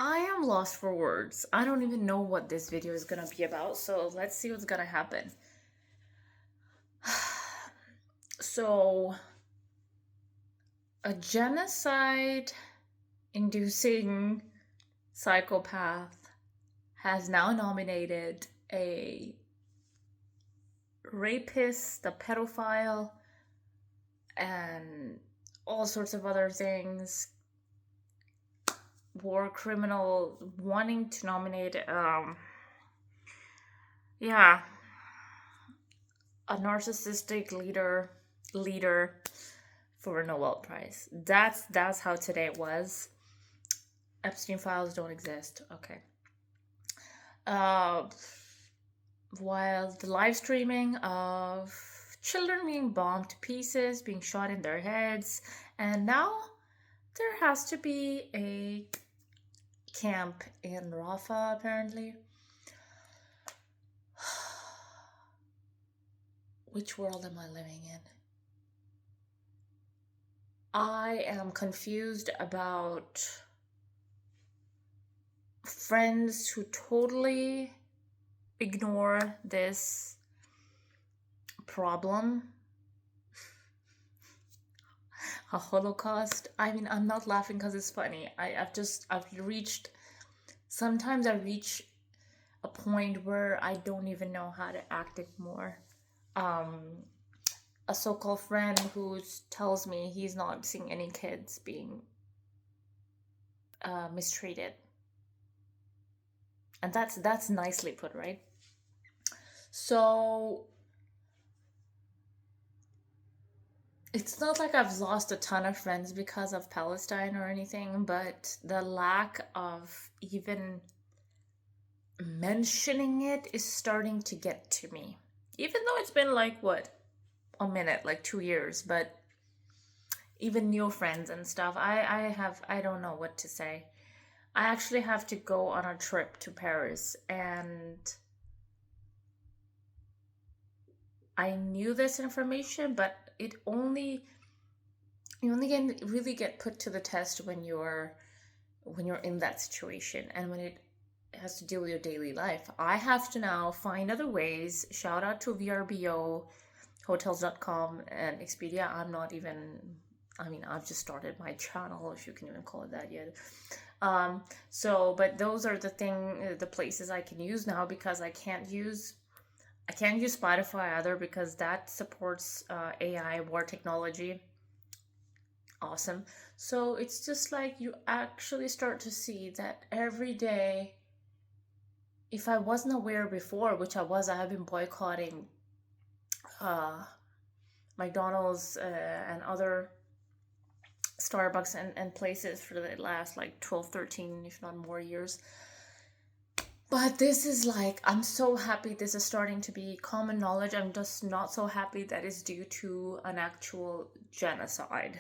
I am lost for words. I don't even know what this video is gonna be about, so let's see what's gonna happen. So, a genocide inducing psychopath has now nominated a rapist, a pedophile, and all sorts of other things, war criminal, wanting to nominate yeah, a narcissistic leader for a Nobel Prize. That's how today was. Epstein files don't exist. Okay. Uh, while the live streaming of children being bombed to pieces, being shot in their heads, and now there has to be a camp in Rafah apparently. Which world am I living in? I am confused about friends who totally ignore this problem, a holocaust. I mean, I'm not laughing because it's funny. I've reached, sometimes I reach a point where I don't even know how to act anymore. A so-called friend who tells me he's not seeing any kids being mistreated, and that's nicely put, right? So it's not like I've lost a ton of friends because of Palestine or anything, but the lack of even mentioning it is starting to get to me. Even though it's been like, what, a minute, like 2 years, but even new friends and stuff, I don't know what to say. I actually have to go on a trip to Paris, and I knew this information, but you only really get put to the test when you're in that situation and when it has to deal with your daily life. I have to now find other ways. Shout out to VRBO, hotels.com, and Expedia. I've just started my channel, if you can even call it that yet. But those are the places I can use now, because I can't use Spotify either, because that supports AI, war technology. Awesome. So it's just like you actually start to see that every day, if I wasn't aware before, which I have been boycotting McDonald's and other Starbucks and places for the last like 12, 13, if not more years. But this is like, I'm so happy this is starting to be common knowledge. I'm just not so happy that it's due to an actual genocide.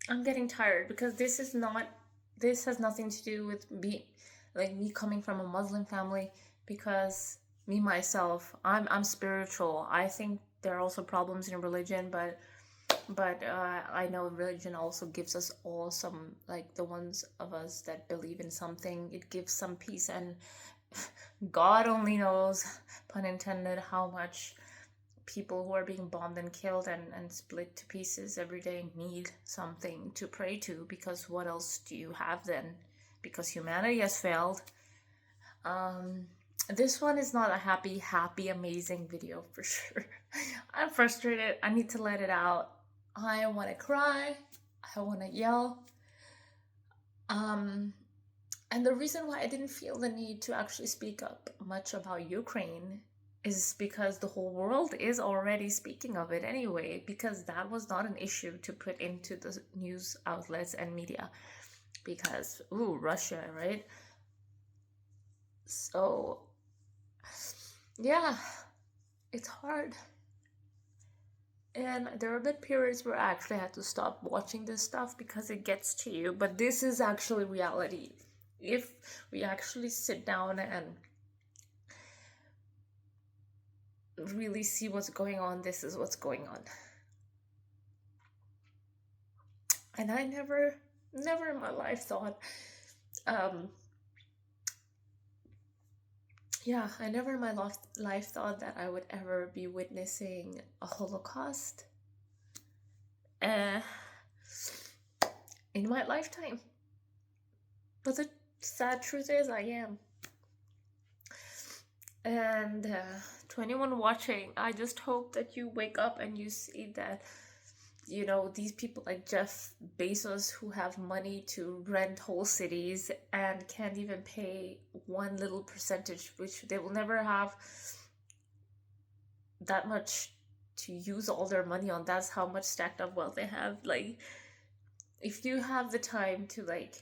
I'm getting tired because this has nothing to do with me coming from a Muslim family, because me myself, I'm spiritual. I think there are also problems in religion, but I know religion also gives us all some, like the ones of us that believe in something, it gives some peace, and God only knows, pun intended, how much people who are being bombed and killed and split to pieces every day need something to pray to, because what else do you have then? Because humanity has failed. This one is not a happy, amazing video for sure. I'm frustrated. I need to let it out. I want to cry. I want to yell. And the reason why I didn't feel the need to actually speak up much about Ukraine is because the whole world is already speaking of it anyway, because that was not an issue to put into the news outlets and media, because, Russia, right? So, yeah, it's hard. And there have been periods where I actually had to stop watching this stuff because it gets to you, but this is actually reality. If we actually sit down and really see what's going on, this is what's going on. And I never never in my life thought, um, yeah, I never in my life thought that I would ever be witnessing a Holocaust uh, in my lifetime. But the sad truth is, I am. And to anyone watching, I just hope that you wake up and you see that, you know, these people like Jeff Bezos who have money to rent whole cities and can't even pay one little percentage, which they will never have that much to use all their money on. That's how much stacked up wealth they have. Like, if you have the time to like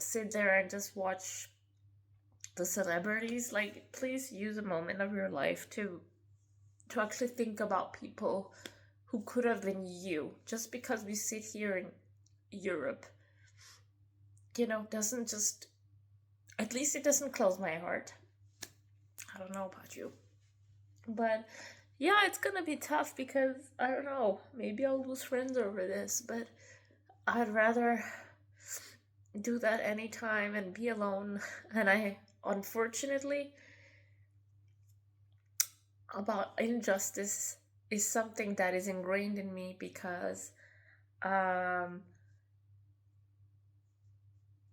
sit there and just watch the celebrities, like, please use a moment of your life to actually think about people who could have been you. Just because we sit here in Europe, you know, doesn't just, at least it doesn't close my heart. I don't know about you, but yeah, it's gonna be tough because I don't know, maybe I'll lose friends over this, but I'd rather do that anytime and be alone. And I, unfortunately, about injustice is something that is ingrained in me because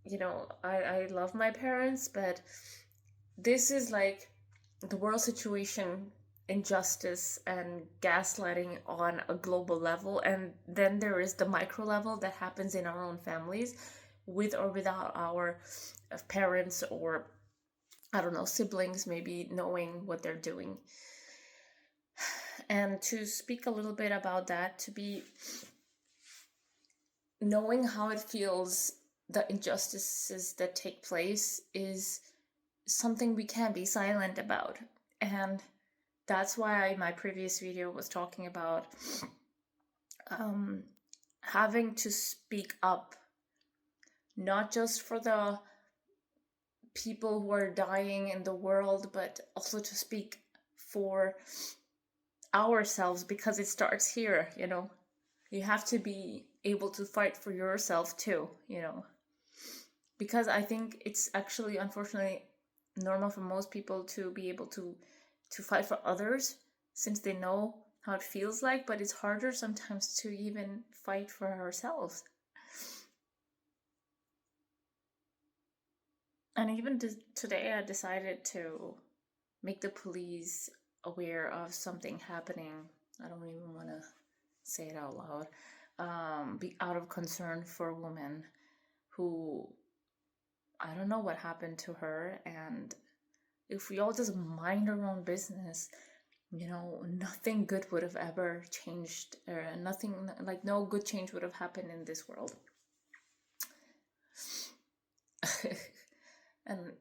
you know, I love my parents, but this is like the world situation, injustice and gaslighting on a global level, and then there is the micro level that happens in our own families, with or without our parents or, I don't know, siblings maybe knowing what they're doing. And to speak a little bit about that, to be knowing how it feels, the injustices that take place, is something we can't be silent about. And that's why my previous video was talking about having to speak up, not just for the people who are dying in the world, but also to speak for ourselves, because it starts here, you know. You have to be able to fight for yourself too, you know. Because I think it's actually, unfortunately, normal for most people to be able to fight for others since they know how it feels like, but it's harder sometimes to even fight for ourselves. And even today I decided to make the police aware of something happening. I don't even want to say it out loud. Be out of concern for a woman who, I don't know what happened to her, and if we all just mind our own business, you know, nothing good would have ever changed, or nothing, like no good change would have happened in this world. And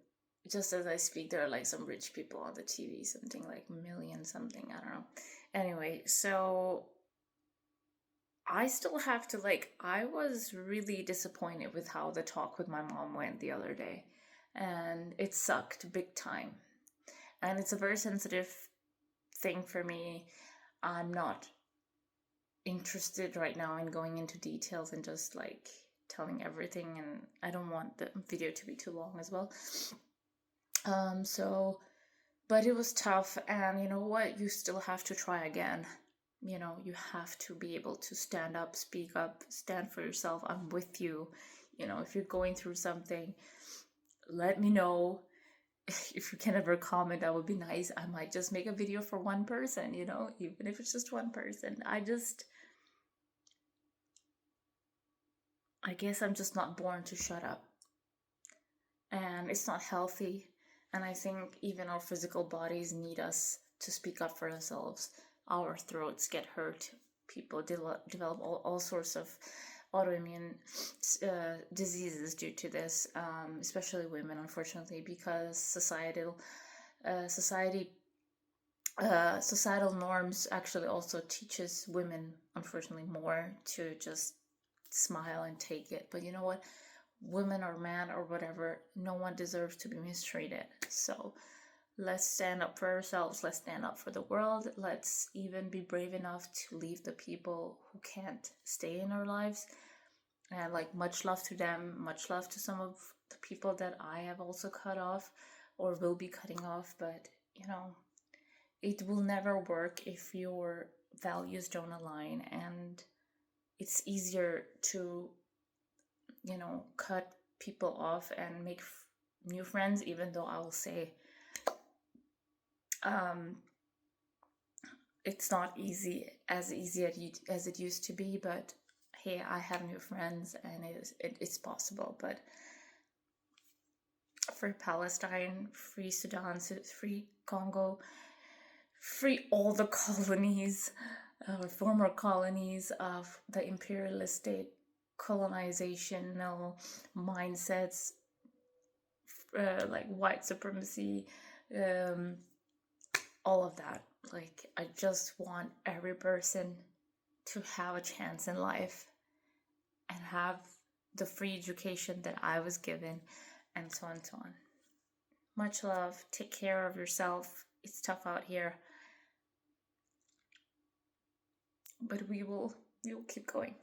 just as I speak, there are like some rich people on the TV, something like million something, I don't know. Anyway, so I still have to, like, I was really disappointed with how the talk with my mom went the other day, and it sucked big time. And it's a very sensitive thing for me. I'm not interested right now in going into details and just like telling everything, and I don't want the video to be too long as well. So, but it was tough, and you know what? You still have to try again. You know, you have to be able to stand up, speak up, stand for yourself. I'm with you. You know, if you're going through something, let me know. If you can ever comment, that would be nice. I might just make a video for one person, you know, even if it's just one person. I guess I'm just not born to shut up. And it's not healthy. And I think even our physical bodies need us to speak up for ourselves. Our throats get hurt. People develop all sorts of autoimmune diseases due to this, especially women, unfortunately, because societal norms actually also teaches women, unfortunately, more to just smile and take it. But you know what? Women or man or whatever, no one deserves to be mistreated. So let's stand up for ourselves. Let's stand up for the world. Let's even be brave enough to leave the people who can't stay in our lives. And like, much love to them, much love to some of the people that I have also cut off or will be cutting off. But it will never work if your values don't align, and it's easier to cut people off and make new friends, even though I will say um it's not easy as it used to be. But hey, I have new friends, and it's possible. But free Palestine, free Sudan, free Congo, free all the colonies, former colonies of the imperialistic colonizational mindsets, like white supremacy, um, all of that. Like, I just want every person to have a chance in life and have the free education that I was given, and so on and so on. Much love. Take care of yourself. It's tough out here, but we will keep going.